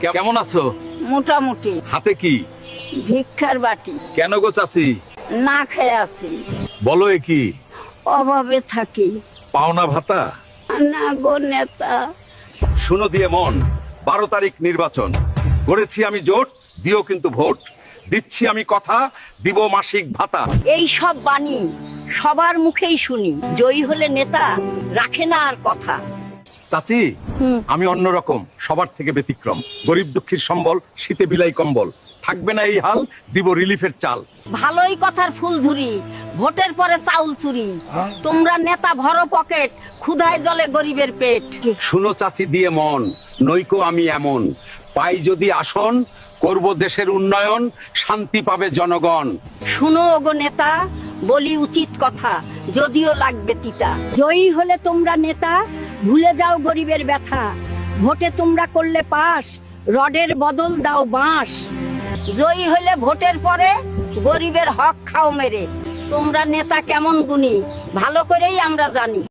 কেমন আছো? মোটামুটি। হাতে কি? ভিক্ষার বাটি। কেন গো চাচি? না খেয়ে আছি, বলো এ কি? অভাবে থাকি। পাওনা ভাতা? না গো নেতা। শুনো দিয়ে মন, 12 তারিখ নির্বাচন করেছি আমি জোট, দিও কিন্তু ভোট। দিচ্ছি আমি কথা, দিব মাসিক ভাতা। এই সব বাণী সবার মুখেই শুনি, জয়ী হলে নেতা রাখে না আর কথা। চাচি, আমি অন্যরকম, সবার থেকে ব্যতিক্রম। গরিব দুঃখীর সম্বল, শীতে বিলাই কম্বল। থাকবে না এই হাল, দিব রিলিফের চাল। ভালোই কথার ফুল ঝুরি, ভোটের পরে চাউল চুরি। তোমরা নেতা ভরো পকেট, ক্ষুধায় জলে গরিবের পেট। শুনো চাচি দিয়ে মন, নইকো আমি এমন। পাই যদি আসন, করব দেশের উন্নয়ন, শান্তি পাবে জনগণ। শুনো ওগো নেতা, বলি উচিত কথা, যদিও লাগবে তিতা। জয়ী হলে তোমরা নেতা, ভুলে যাও গরিবের ব্যথা। ভোটে তোমরা করলে পাস, রডের বদল দাও বাঁশ। জয়ী হলে ভোটের পরে গরিবের হক খাও মেরে। তোমরা নেতা কেমন গুণী, ভালো করেই আমরা জানি।